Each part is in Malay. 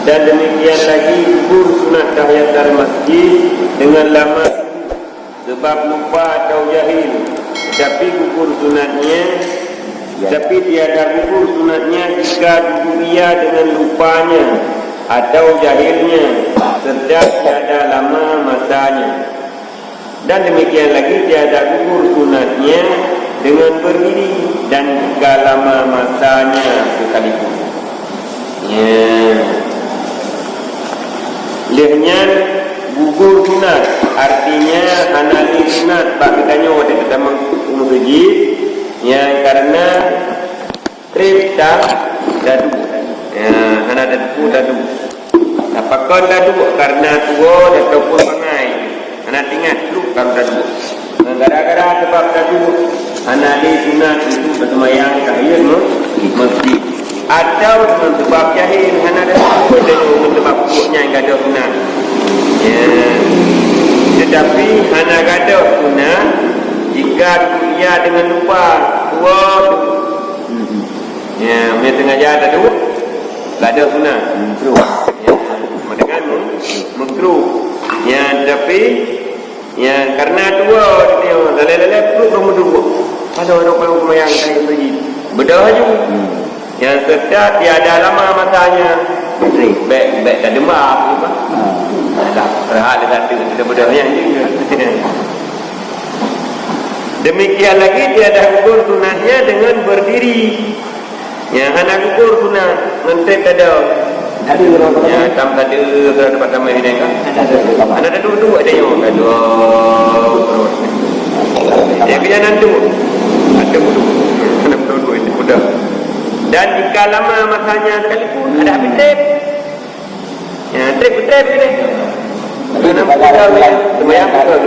Dan demikian lagi kubur sunat tahiyatul masjid dengan lama sebab lupa atau jahil. Tapi kubur sunatnya, tapi tiada kubur sunatnya jika duduk ia dengan lupanya atau jahilnya serta tiada lama masanya. Dan demikian lagi tiada kubur sunatnya dengan berdiri dan jika lama masanya sekalipun. Lehnya gugur sunat, artinya hanali sunat. Pak katanya waktu kita masjid yang karena trip tak dadu, hana dadu. Apakah dadu karena tua ataupun pangai? Hana tinggal dulu kalau dadu. Gara-gara sebab dadu hanali sunat itu bersemayam kahir masjid. Atau sebab jahil hana dadu sebab kuatnya yang gaduh sunat. Tetapi hana gaduh sunat jika ia dengan lupa tua dia tengah jalan dadu gaduh sunat dengan makruh tapi karena tua dia lele perlu kamu dulu ada orang yang saya pergi bedah juga yang serta tiada lama matanya baik tak demam tak terhad ada bedah yang juga. Demikian lagi tiada kubur sunatnya dengan berdiri. Yang hana kubur sunat mentet ada. Ya tam ada dapat sama ini kan. Ada dua ada yang ada. Ya bila nanti ada dua ini sudah. Dan jika lama masanya sekalipun ada habis trip. Ya trip ini. Kenapa ada semayang ada.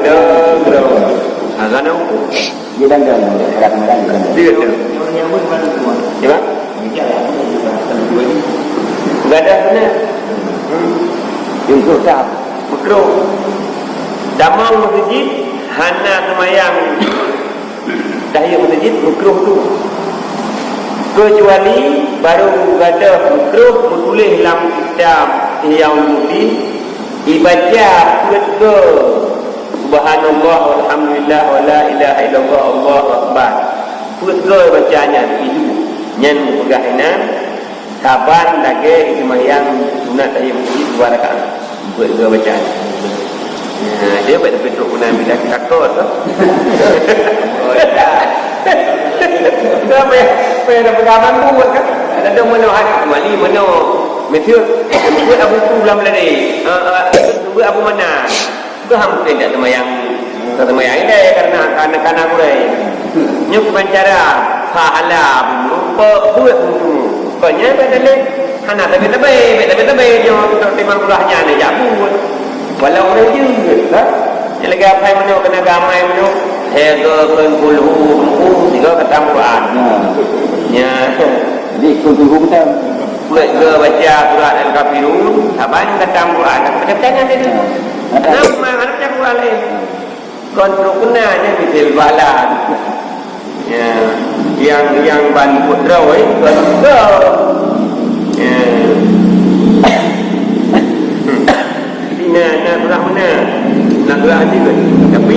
Agaknya ukur. Dia dan kadang-kadang dia tu. Siapa? Enggak ada benar. Jungkir tak. Makruh. Damang masjid hana semayang tahiyat masjid makruh tu. Kecuali baru ada makruh tulis dalam kitab yang mudi dibaca ke subhanallah walhamdulillah wala ilaha illallah Allahu akbar. Putra bacanya itu nyen pegahinan saban lagi sembahyang sunat tahiyat masjid 2 rakaat. Putra bacanya. Dia betul-betul guna bila takut tu. Oh dah. Dah ada pegangan tu kan. Ada mana hak mali mana meteor. Buat abu tu dalam lari. Buat abu mana? Faham tidak semayang ini karena kurai nyuk pancara pahala berupa buat itu pokoknya bedanya hana tapi dia timang kurahnya ni jabut walau orang juga yang lagi apa yang menuk kena gamai menuk hega penggulu tiga kata Quran ya jadi kulhu kita buat ke baca surat Al-Kafirun saban kata Quran kata-katanya dia nama anaknya kuali kontrol kenanya misil balan ya yang ban putra wei kontrol ya nak surah mana nak surah hati ke tapi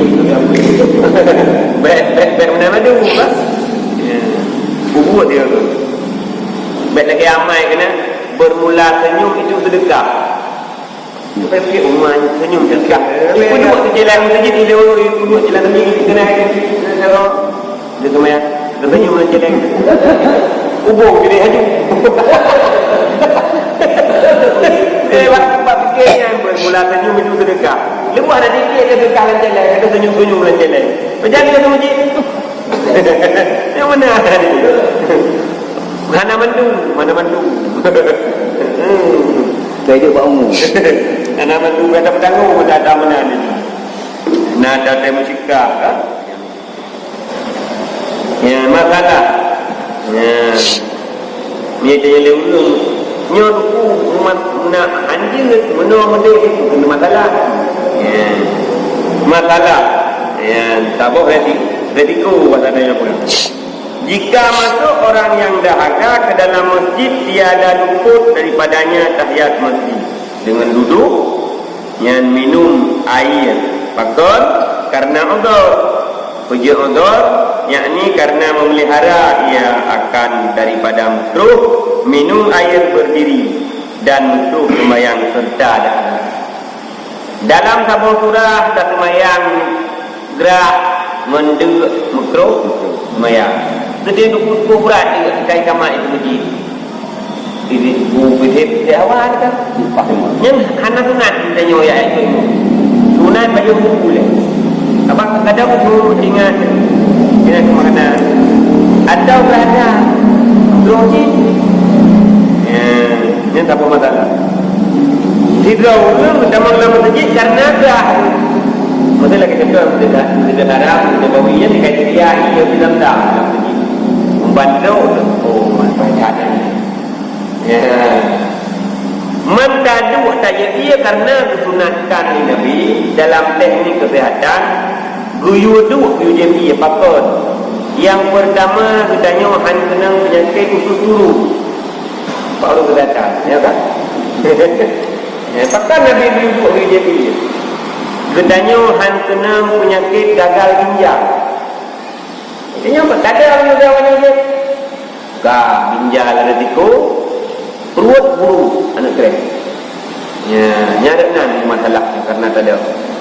baik mana madu pas ya buat dia tu baik lagi amai kena bermula senyum itu sedekah. Sampai fikir rumah senyum sedekah. Ibu duduk di jalan masjid ni dia duduk jalan tepi kena dia semayang. Dia senyum dalam jalan. Ubur jadi haju. Sebab fikirnya bermula senyum itu sedekah. Lepas ada dikit dia sedekah dalam jalan, dia senyum-senyum dalam jalan. Macam ni dalam masjid. Yang mana ada ni? Mana mandu. Saya dia buat umum. Mana mandu kata petanggung ada mana ni. Nada musikah kan? Ya masalah. Ya. Ni dia lulu. Nyo duku nak anjing mana itu masalah. Ya. Masalah. Ya, tabuk resiko katanya pun. jika masuk orang yang dahaga ke dalam masjid, tiada luput daripadanya tahiyat masjid dengan duduk yang minum air. Faktor karena udhur, uji udhur, yakni karena memelihara ia akan daripada makruh minum air berdiri dan makruh sembahyang serta dahaga. Dalam sebuah surah dan sembahyang gerak mendek makruh sembahyang. Jadi buku berat juga kai kamar itu masjid. Ini buku dia awal kan. Yang hana sunat kita nyoya itu. Sunat baju buku le. Apa kadang buku ingat kemana? Atau berada doji. Yang tak apa masalah. Tidak ulur dalam masjid karena dah. Masalah kita tidak Arab, tidak Bawiyah, tidak dia ia bilang dah masjid. Membantu manfaat ya. Mentadu saja dia karena disunatkan oleh Nabi dalam teknik kesehatan. Guyudu dia pakon. Yang pertama katanya han kenang penyakit usus turu. Baru kesehatan, ya kan? Ya, pakon Nabi guyudu dia. Katanya han kenang penyakit gagal ginjal. Ini apa? Tak ada orang dia. Kah ginjal resiko, perut buru anak keren. Ya, nyadaran masalah karena tak ada.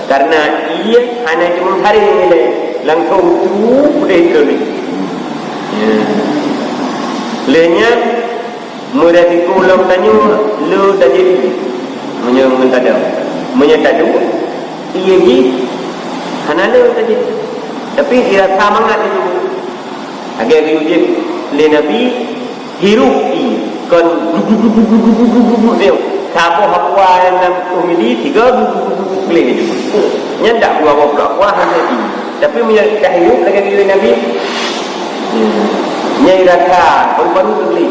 Karena ia hanya cuma hari ini langsung tu boleh itu ni. Ya. Lenya meresiko ulang tanya lu tak jadi. Menyang tak ada. Menyatadu ia ji hanya lu tak jadi. Tapi dia semangat itu. Agar dia le Nabi hirup kon dia siapa hapwa dalam umili 3 boleh itu nyandak buah wah Nabi tapi menyerah hirup lagi dia Nabi nyai rasa baru beli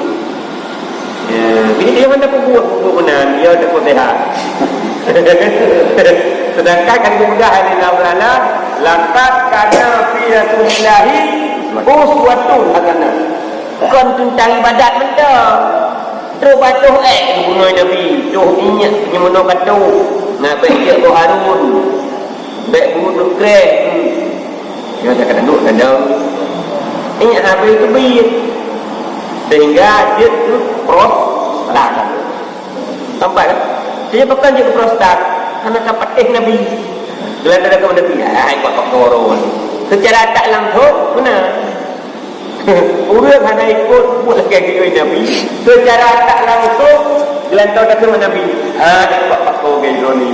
ini dia mana buat benar dia ada sehat. Sedangkan kan mudah ini Allah laqad kana fi rasulillahi uswatun hasanah. Kon tentang ibadat benda. Tu batuh bunuh Nabi, tu inyak nyemono batu. Nak baik dia ko Harun. Baik bunuh krek. Dia tak kena duk kena. Inyak habis tu biar. Sehingga dia tu prostat. Nampak kan? Dia bukan je prostat. Karena dapat Nabi. Gelar ada kepada Nabi. Ikut koron. Secara tak langsung benar. Orang hanya ikut buat lagi Nabi. Secara tak langsung gelantau dah kepada Nabi. Ikut koron ni.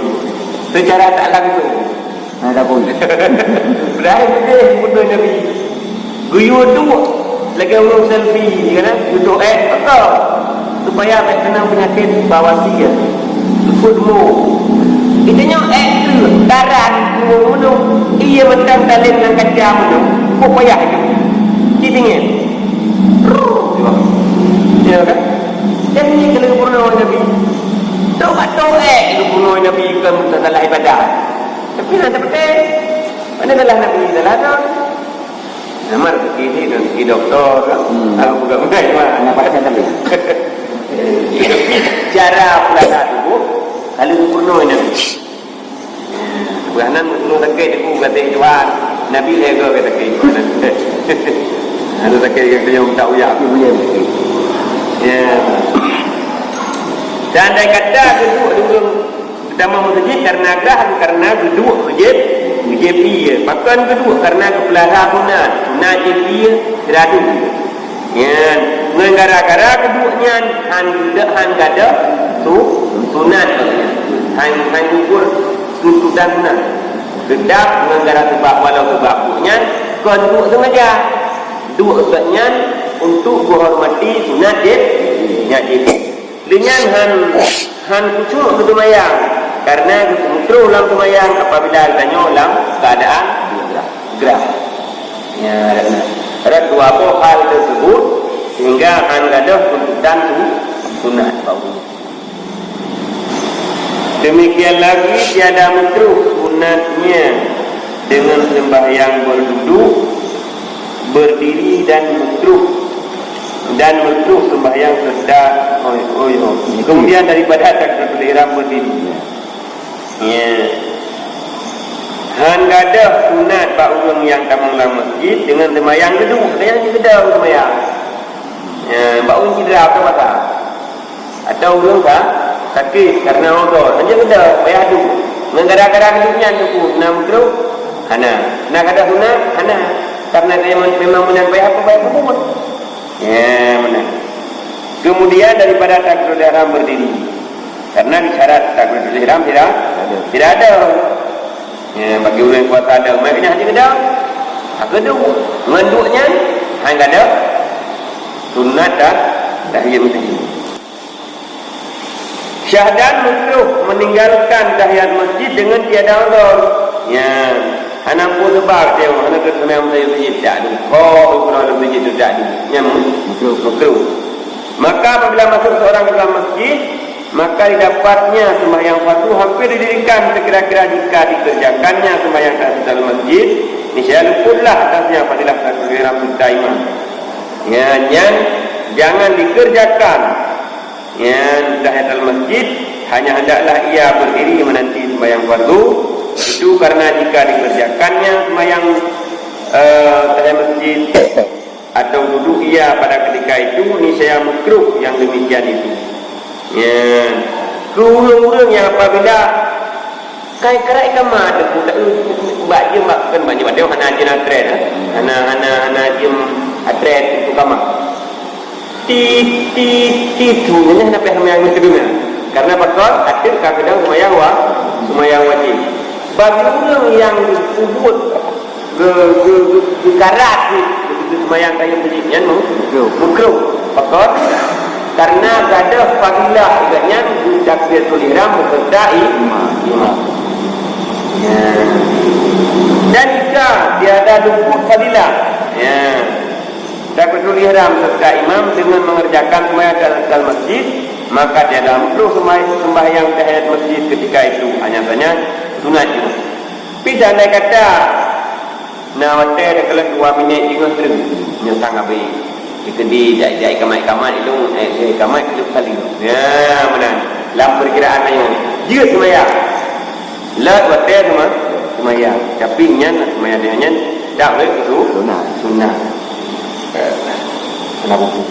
Secara tak langsung. Ada pun. Berakhir dia bunuh Nabi. Guyur tu lagi orang selfie kan? Duduk betul. Supaya tak kena penyakit bawasir. Foodmu. Itunya tu daran bunuh. Ia mentang talent dengan kaca bunuh. Kok payah itu. Dingin. Ya kan? Dan ini kalau bunuh Nabi. Tahu itu bunuh Nabi kan salah ibadah. Tapi nak betul. Mana salah Nabi salah tu. Namar begini dan si doktor. Aku bukan mengai mah. Nampak saya tapi. Cara pelana tubuh kalau bunuh Nabi. Bukanan bunuh sakit itu kata Tuhan. Nabi lega kata kita. Ada sakit yang dia tak uyak aku boleh. Ya. Dan dia kata duduk pertama masjid karena gerah karena duduk masjid dia. Bahkan kedua karena kepelihara sunat dia teradu. Ya, gara-gara keduanya han gada tu sunat han ukur tuntutan sunat. Kedap gara sebab walau sebabnya kon duduk sengaja. Dua sebabnya untuk menghormati sunat dia. Dengan han kucuk ke semayang karena mikro ulang semayang apabila tanya ulang keadaan gerah. Ya, ada dua hal tersebut sehingga han gadah tuntutan sunat bau. Demikian lagi tiada mikro sunatnya dengan sembahyang berduduk berdiri dan makruh sembahyang serta kemudian daripada takbiratul ihram berdiri. Ya. Han gadah sunat bak urang yang tamang dalam masjid dengan sembahyang duduk. Yang kedau sembahyang. Ya, bak urang cedera ke mata. Atau urang sakit karena odor. Hanya kedau payah duduk. Menggadang-gadang duduknya duduk. Nak makruh hana. Nak gadah sunat hana. Karena dia memang menang payah buat. Ya, menang. Kemudian daripada takbiratul ihram berdiri. Karena disyarat takbiratul ihram tidak ada. Ya, bagi orang yang kuasa ada, maknanya hanya kedau. Kedua, menduknya hanya ada sunat dan tahiyat masjid. Syahdan makruh meninggalkan tahiyat masjid dengan tiada uzur. Ya, anak pun sebab dia anak kesemang saya masjid tak ada. Oh, kalau ada masjid tu tak ada. Yang makruh. Maka apabila masuk seorang dalam masjid, maka didapatnya sembahyang fardu hampir didirikan sekira-kira jika dikerjakannya sembahyang dalam masjid, niscaya luputlah atasnya fadilah takbiratul ihram serta imam. Ya, jangan dikerjakan. Ya, tahiyatul masjid hanya hendaklah ia berdiri menanti sembahyang fardu. Itu karena jika dikerjakannya sembahyang tahiyat masjid atau duduk ia pada ketika itu niscaya makruh yang demikian itu. Ya, kurang-kurang yang apabila kai kerai kamar tu tak baca makan banyak dia hana jin atret hana jin atret itu kamar ti tunya sampai sembahyang kedua karena pakon ada kadang sembahyang wajib bagi orang yang kubut ke karat sembahyang kayu berinya makruh pakon karena ada fadilah iganya takbiratul ihram beserta imam. Ya. Dan jika tiada luput fadilah, ya, takbiratul ihram serta imam dengan mengerjakan sembahyang dalam masjid, maka tiada makruh sembahyang tahiyat masjid ketika itu, hanya saja sunat itu. Tidak ada kata nak wate kalau 2 minit ingat terus nyesang habis. Jika dia kamai itu kamai itu kali. Ya, benar. Dalam perkiraan ayat dia sembahyang. La wate sembahyang. Tapi nyan sembahyang dia tak boleh itu sunat. Kenapa tu?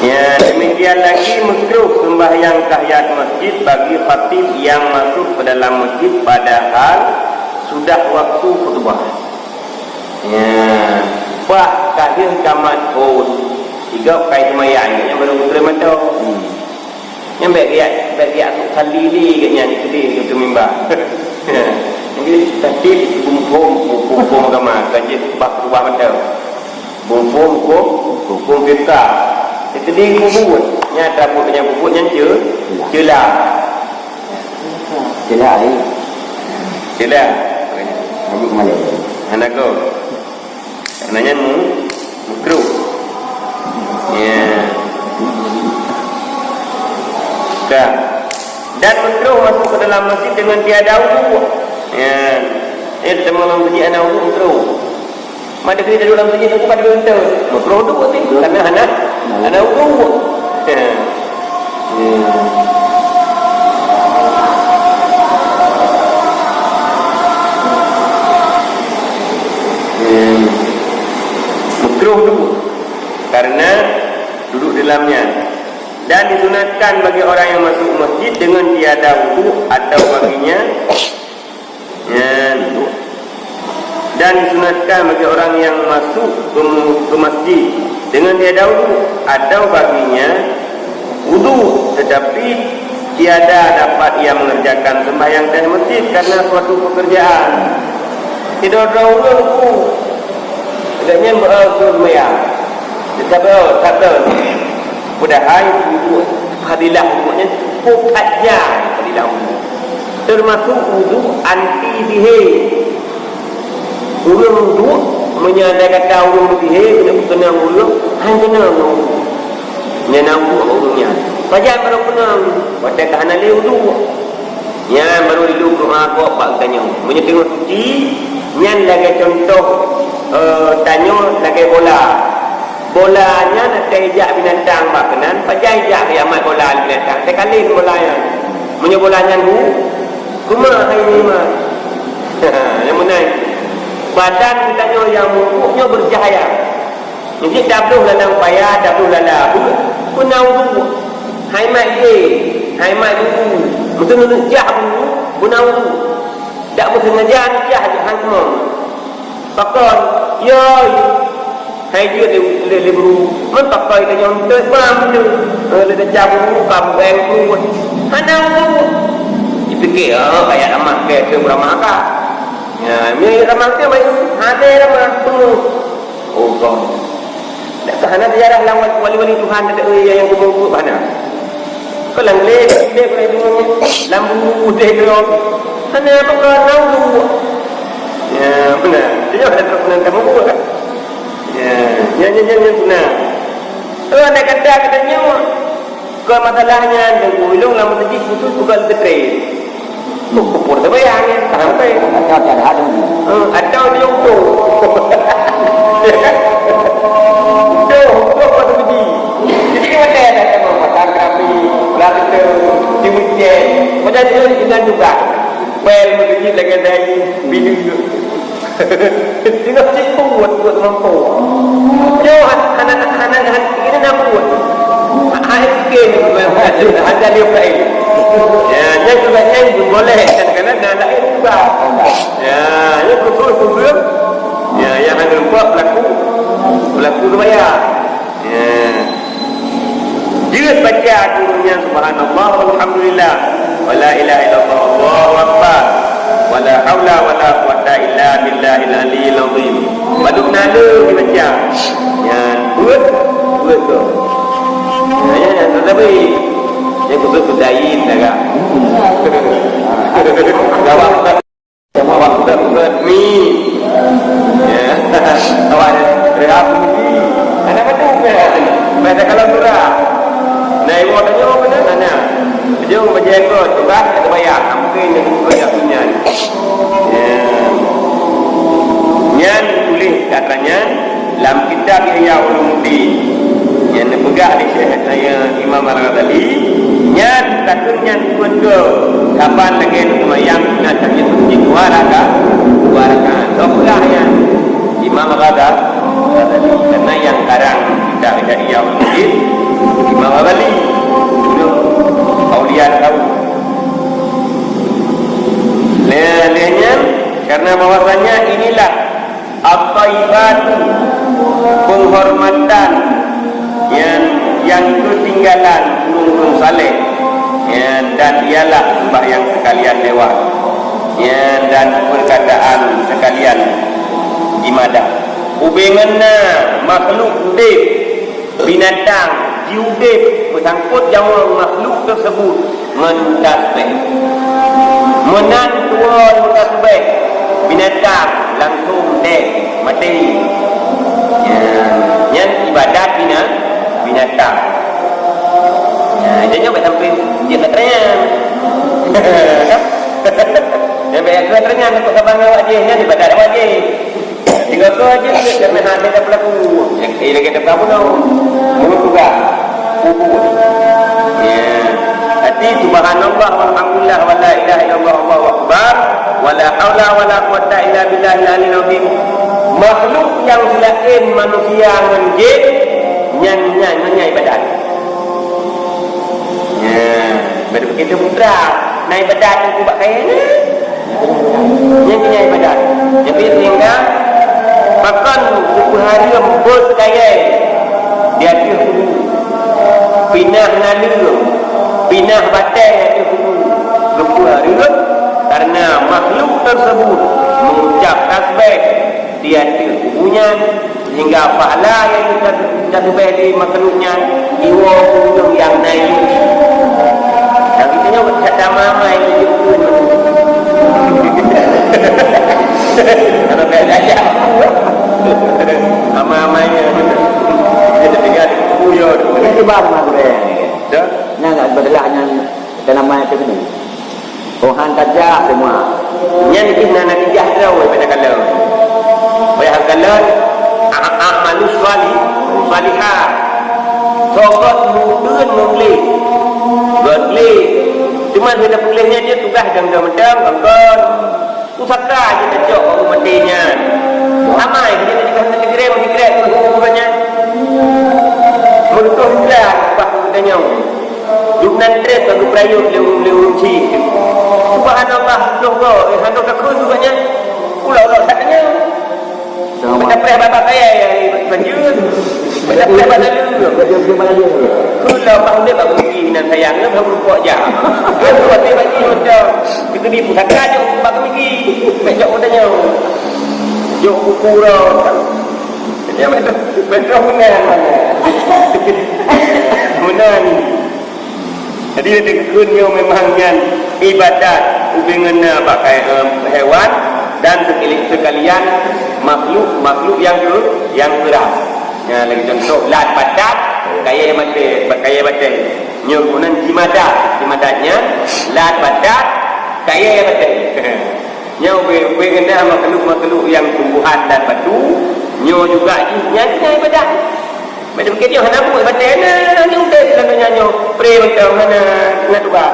Ya, demikian lagi makruh sembahyang tahiyat masjid bagi khatib yang masuk ke dalam masjid padahal sudah waktu khutbah. Ya. Wah, kahir kamat pun 3 kai semayang yang baru terima tu. Yang baik kali ni katnya ni sedih ke mimbar. Jadi tadi bumbung agama kaji bab rubah mata. Bumbung kita. Jadi bubut nyata punya bubut yang celah. Maju kemana? Anak kau. Karenanya makruh. Ya. Dan makruh masuk ke dalam masjid dengan tiada wudu. Ya. Ini dalam masjid ana wudu makruh. Mana kita dalam masjid aku pada minta. Makruh tu karena ana wudu. Ya. Makruh dulu karena duduk dalamnya dan disunatkan bagi orang yang masuk masjid dengan tiada wudu atau baginya dan disunatkan bagi orang yang masuk ke masjid dengan tiada wudu atau baginya wudu tetapi tiada dapat ia mengerjakan sembahyang di masjid karena suatu pekerjaan tidak ada wudu agaknya bersemayang tetapi tak ada padahal wudu fadilah wudunya cukup aja fadilah wudu termasuk wudu anti dihe orang wudu menyadari kata orang dihe kena wudu hanya kena wudu nyanampu wudunya pajak baru kena pada kahana le wudu yang baru hidup rumah kau pak tanya menyetengah suci nyan lagi contoh tanya lagi bolanya nak ejak binatang makanan pajai ejak kiamat bola binatang sekali bolanya punya bolanya tu rumah hari ni mah yang menai badan kitanya yang mukuknya bercahaya jadi dabluh dalam payah dabluh dalam punau tu hai mai dulu betul jah dulu punau tu tak bersengaja jah hantar pakon yo hai dia le buru man pakai ke yang terbang tu le dah jabu kabeng tu hanau dipikir kayak ramah ke ramah ka ya ni ramah ke mai hade ramah tu oh god dak kahana sejarah lawan wali-wali Tuhan ada yang kubur mana kalau le ke dulu lambu deh ke sana pakai nau tu ya benar dia ada terkenal kamu kan ya benar nak kata katanya ke masalahnya dan gulung lama tadi khusus bukan dekat kupur terbayang ya sampai ada dia untuk pada pergi jadi macam ada sama matang kami lalu ke dimujian macam tu dengan juga pel menjadi lagi dari bini tidak cukup buat mampu jauh anak kita nak buat akhir ada dia play ya jadi juga yang boleh kadang-kadang dan lain juga ya yang betul ya yang ada buat berlaku raya ya jika baca turunnya subhanallah walhamdulillah wala ilaha illallah Allahu akbar wala haula wala quwata illa billahil aliyil azim baduk nada dibaca ya buat tu ya tetapi yang khusus kudain agak jawab sama waktu mi ya awak rehat ni ada betul ke pada kalau surah naik wadanya mana mana dia menjaga tugas kita bayar mungkin dia kerja punya yang tulis katanya dalam kitab Ihya Ulumuddin yang dipegang di Syekh saya Imam Al-Ghazali yang takutnya ke kapan lagi yang nak cari suci warakan doklah yang Imam Al-Ghazali karena yang karang kitab Ihya Ulumuddin Imam Al-Ghazali Aulia tahu lainnya karena bahwasanya inilah at-thayyibat penghormatan yang ketinggalan burung saleh ya, dan ialah sembahyang sekalian lewat ya, dan perkataan sekalian ibadah hubungannya makhluk hidup binatang hidup bersangkut jauh makhluk tersebut mentasbih menantua mentasbih binatang langsung dek mati ya, yang ibadat binatang dia nyoba sampai dia keterangan dia bayar keterangan untuk sabang awak dia ni ibadat awak dia tinggal tu aja kerana hati dah berlaku lagi tak berapa tau mulut juga ya hati subhanallah walhamdulillah wala ilaha illallah Allahu akbar wala haula wala quwata illa billahil aliyil azim makhluk yang selain manusia dengan jin nyanyi ibadat ya begitu putra naik ibadat itu buat kaya ni nyanyi ibadat jadi sehingga bahkan suku hari lembut kaya dia ada pinah nalur pinah batai ada suku hari karena makhluk tersebut mengucap tasbih dia ada hubungan hingga pahala yang kita tasbih di makhluknya jiwa hubung yang naik dan kita kata mama itu kalau beda aja mama-mamanya dia tinggal di kuyo itu baru mak dah nak berdelahnya nama itu ni Tuhan tajak semua yang kita nak dijah tahu pada kalau bayang kalan amalus salihah sogot mudun mengli godli cuma bila pelihnya dia tugas jam-jam kan usaka je tajok baru matinya ramai dia nak dikirim bukannya menurut dia bah katanya dunan tres lagu prayuk leu ci subhanallah dogo handok takun bukannya ulah saknya Mendapat bapak kaya banjir. Mendapat bapak lu. Kalau bang dia tak pergi dan sayangnya baru buat je. Kalau buat dia bagi macam kita di pusat aja bak pergi. Macam katanya. Jo buku ro. Ya betul benar. Benar. Jadi dia memangnya ibadat dengan pakai hewan dan sekalian makhluk yang keras. Ya lagi contoh lat badak kaya mati nyurunan jimadatnya lat badak kaya mati. Nyo kena makhluk yang tumbuhan dan batu nyo juga nyanya ibadat. Macam kerja hana buat ibadat na nyo teh nyo pray macam hana juga.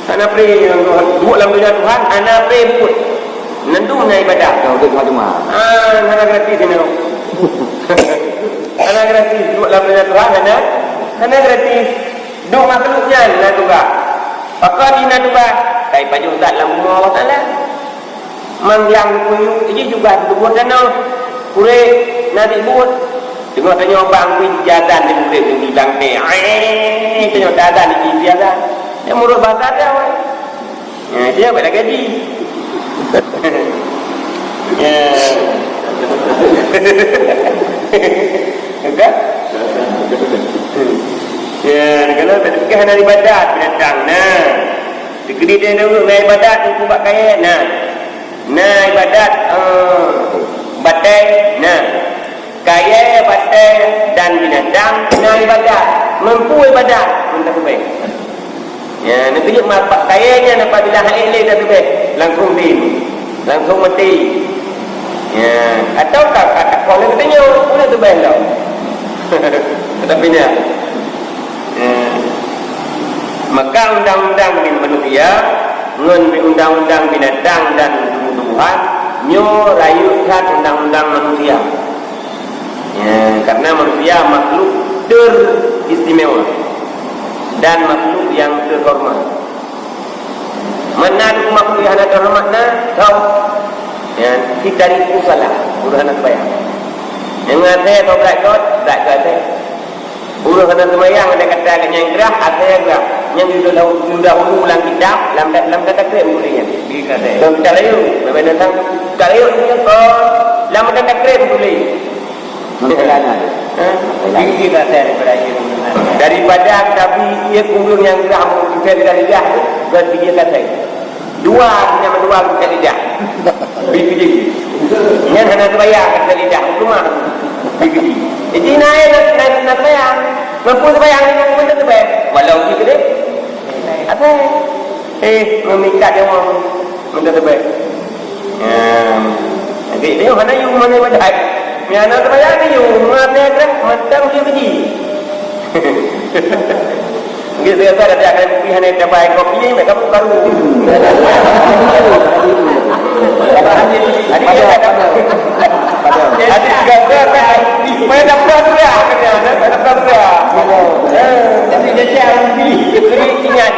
Hana pray dua dalam dunia Tuhan hana pray buat nandu na ibadah Kau untuk cuma. hana gratis ni hana gratis dua dalam dunia Tuhan hana gratis dua makhluknya na juga pakar di na juga kai baju tak dalam rumah Allah Taala manglang kuyu ini juga buat dana kure nanti buat tengok tanya bang kuih jadan di murid yang bilang tengok jadan di jadan yang murid bahasa dia dia pada gaji enggak kalau berfikir dari ibadat binatang dikini dia dulu ibadat itu buat kaya ibadat batai kaya batai dan binatang ibadat mampu ibadat untuk baik. Ya, nak tunjuk mapak kayanya nampak bila halil dah tu langsung mati. Ya, atau tak kalau katanya boleh tu baik tau. Tetapi dia maka undang-undang manusia ngan undang-undang binatang dan tumbuhan nyo rayukan undang-undang manusia. Ya, karena manusia makhluk teristimewa dan makhluk yang terhormat. Mana makhluk yang terhormat tahu? Ya, kita itu salah. Urusan sembahyang. Yang saya tahu tak kata. Urusan sembahyang ada kata yang gerah, ada yang gerah. Yang sudah ulang kitab, dalam kata krem bolehnya. Dikata. Dalam cara itu, berbeda tentang cara itu dalam kata krem boleh. Tinggi kata daripada tapi ia kumulun yang gerah kita tidak lidah berarti dia kata dua nama dua kita lidah biji yang hanya terbayang kita lidah rumah biji jadi naik nak bayang mampu terbayang dengan benda terbayang walau kita deh apa memikat dia orang benda terbayang jadi dia mana yang mana badai mana terbayang ni yang mana gerah macam dia biji gitu ya ada akan pilihan yang terbaik kopi ini mereka baru ada jadi dia share pilih ingat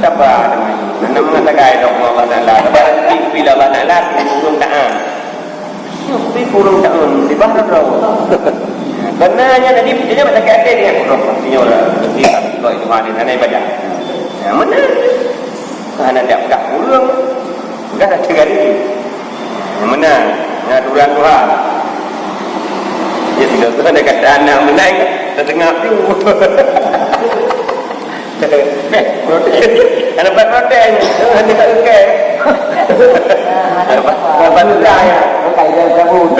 apa namanya mengatakan Allah Taala berarti bila Allah Taala kurung taat tapi kurung taat di bahasa benarnya tadi dia macam kata dia punya orang di kalau itu hadis aneh baca yang mana kerana dia enggak kurang enggak ada cegari yang mana aturan Tuhan dia tidak tahu ada kata anak menaik terdengar tu anak protes hanya tak okey apa tu dah ya kaida cabut.